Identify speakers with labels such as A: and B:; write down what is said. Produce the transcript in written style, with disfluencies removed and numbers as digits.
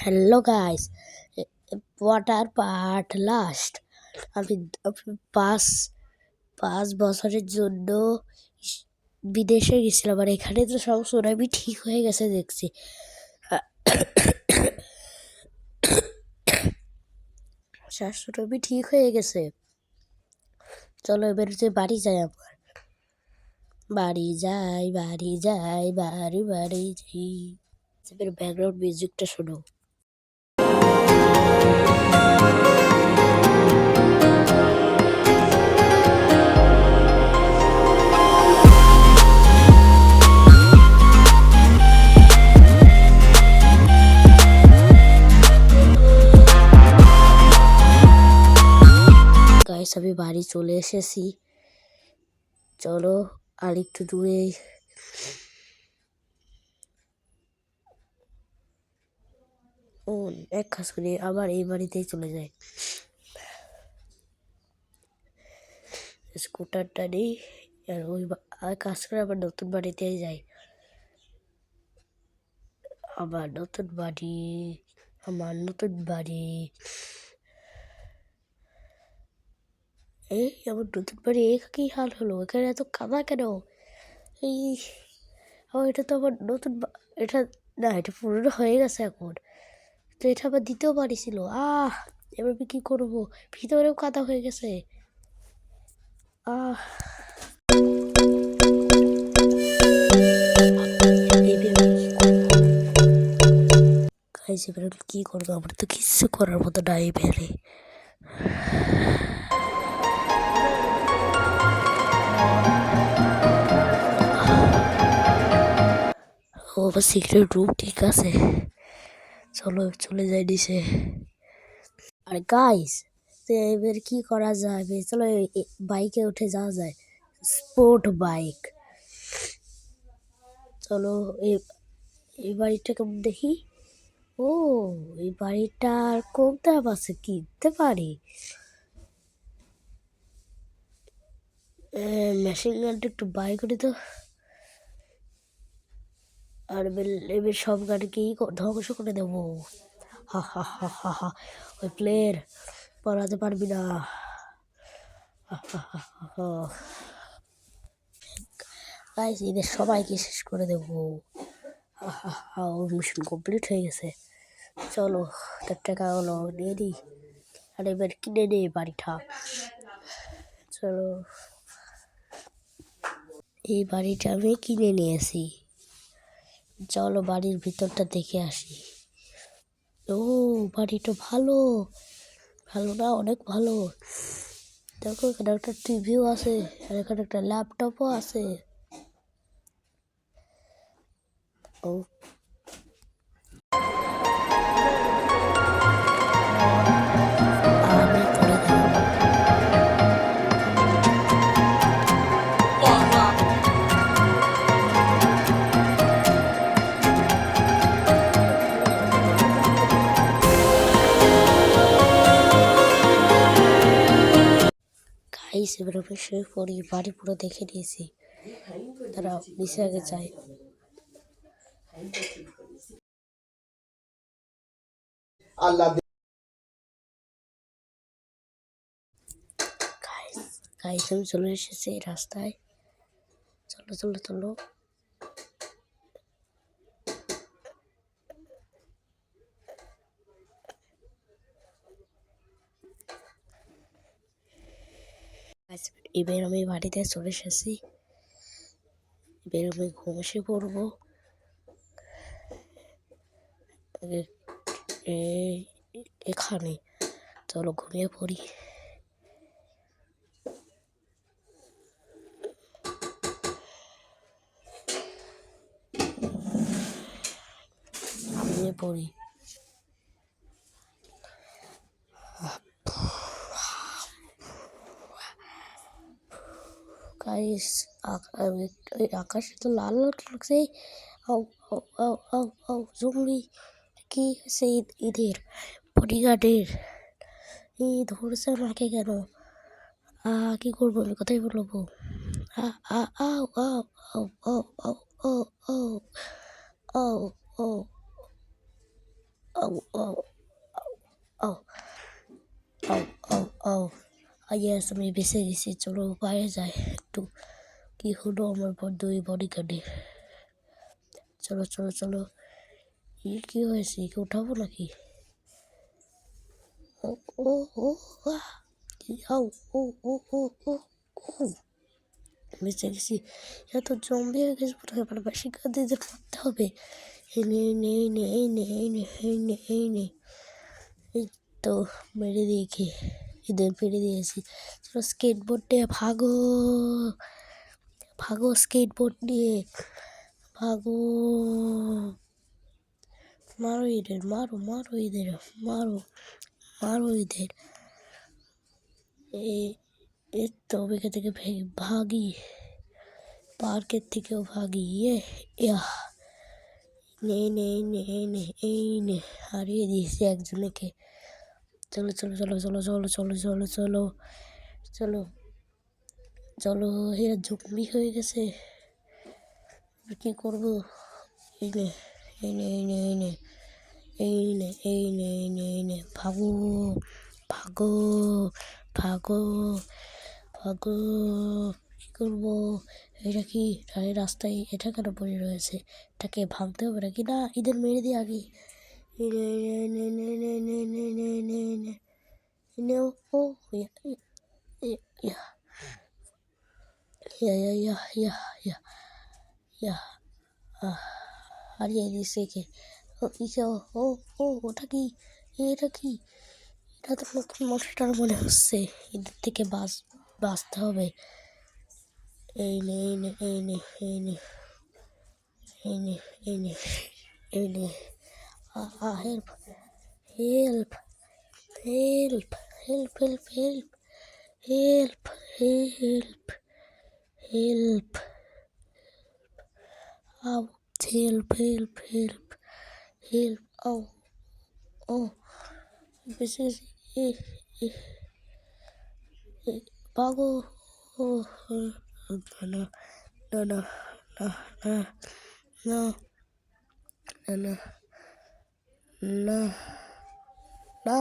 A: Hello guys, water part last. আমি আমি পাঁচ পাঁচ বছরের জন্য বিদেশে গেছিলাম, আর এখানে তো সব সুনামি ঠিক হয়ে গেছে দেখছি। সুনামি ঠিক হয়ে গেছে। চলো এবার যে বাড়ি যাই, আমার বাড়ি যাই, বাড়ি যাই, বাড়ি বাড়ি যাই। এবার ব্যাকগ্রাউন্ড মিউজিকটা শোনো। গাইস, আমি বাড়ি চলে এসেছি। চলো আর একটু দূরে এক কাজ করি, আবার এই বাড়িতেই চলে যাই। স্কুটারটা নেই, আর আর কাজ করে আবার নতুন বাড়িতেই যাই। আমার নতুন বাড়ি, আমার নতুন বাড়ি। আমার নতুন বাড়ি কি হাল হলো? এখানে এত কাদা কেন? এই এটা তো আমার নতুন এটা না, এটা পুরনো হয়ে গেছে এখন। তো এটা আবার দ্বিতীয় বাড়ি ছিল। এবার আমি কি করবো? ভিতরেও কাদা হয়ে গেছে। এবার কি করবো? আমার তো কিচ্ছু করার মতো নাই বেরে। আমার সিক্রেট রুম ঠিক আছে। চলো চলে যাই নিচে। আর গাইস, এবার কি করা যাবে? চলো বাইকে উঠে যাওয়া যায়, স্পোর্ট বাইক। চলো এই বাড়িটা কেমন দেখি। এই বাড়িটার কম দাম আছে, কিনতে পারি। মেশিন গানটা একটু বাই করে তো। আর এবার সব গাড়িকেই ধ্বংস করে দেবো। হা হা হা হা হা। ওই প্লেয়ার পড়াতে পারবি না। গাইস, এদের সবাইকে শেষ করে দেবো। মিশন কমপ্লিট হয়ে গেছে। চলো, তার টাকা হলো নিয়ে দিই, আর এবার কিনে নিই বাড়িটা। চলো, এই বাড়িটা আমি কিনে নিয়েছি। চলো বাড়ির ভিতরটা দেখে আসি। বাড়িটা ভালো, ভালো না, অনেক ভালো। দেখো, এখানে একটা টিভিও আছে, আর এখানে একটা ল্যাপটপও আছে। আমি পড়ে গেলাম। গাইস, এবার আমি শুয়ে পড়ি, বাড়ি পুরো দেখে নিয়েছি। তারা নিচে আগে যায়। গাইস, আমি চলে এসেছি এই রাস্তায়। চলো চলো চলো। এবার আমি বাড়িতে চলে এসেছি। এবার আমি ঘুমিয়ে পড়বো। এখানে চলো ঘুমিয়ে পড়ি। ঘুমিয়ে পড়ি। গাইস, আকাশে তো লাল লাল লাগছে। জঙ্গলি কি হয়েছে? ঈদের বডিগার্ডের ধরছে আমাকে কেন? কি করবো? আমি কোথায় বলবো? আ আ আও আও আও আও আও আও আও আও আও আউ আউ আউ আউ আউ আউ ইয়েস, আমি বেঁচে গেছি। চলো বাইরে যাই একটু। কি হলো আমার দুই বডিগার্ডের? চলো চলো চলো। কি হয়েছে? কি উঠাবো নাকি? ও ও ও আহ! আউ ও ও ও ও ও বেঁচে গেছি। এত জম্বি হয়ে গেছে, পুরো বেশি কাঁদে যে করতে হবে। এই নে এই নে এই নে এই নে এই নে এই নে এই নে। এই তো মেরে দিয়েছি, এদের ফেলে দিয়েছি। চলো স্কেটবোর্ড নিয়ে ভাগো, ভাগো স্কেটবোর্ড নিয়ে ভাগো। মারো এদের, মারো মারো এদের, মারো মারো এদের। এই তো এখান থেকে ভাগি, পার্কের থেকেও ভাগি। ইয়াহ, নে নে নে নে এই নে, হারিয়ে দিয়েছি একজনকে। চলো চলো চলো চলো চলো চলো চলো চলো চলো চলো। এরা জম্বি হয়ে গেছে, কি করবো? এই নে এই নে এই নে এই নে এই নে এই নে এই নে এই নে, ভাগো ভাগো ভাগো ভাগো। কি করবো? এটা কি রাস্তায় এটা কেন পড়ে রয়েছে? এটাকে ভাঙতে হবে নাকি? না, এদের মেরে দিই আগে। নে নে নে নে নে নে নে নে নে নে ও ইয়া ইয়া ইয়া ইয়া ইয়া ইয়া ইয়া ইয়া আহ, হারিয়ে দিয়েছে একে। ও ইসে ও ও ওটা কি? এটা কি? এটা তো নতুন মনস্টার মনে হচ্ছে। এদের থেকে বাঁচতে হবে। এই নে এই নে এই নে এই নে এই নে এই নে এই নে। Help help help help help help help help help আউ হেল্প হেল্প হেল্প হেল্প আউ ও বেঁচে গেছি। এ এ এ পাগো। ও না না না না না না না না না না।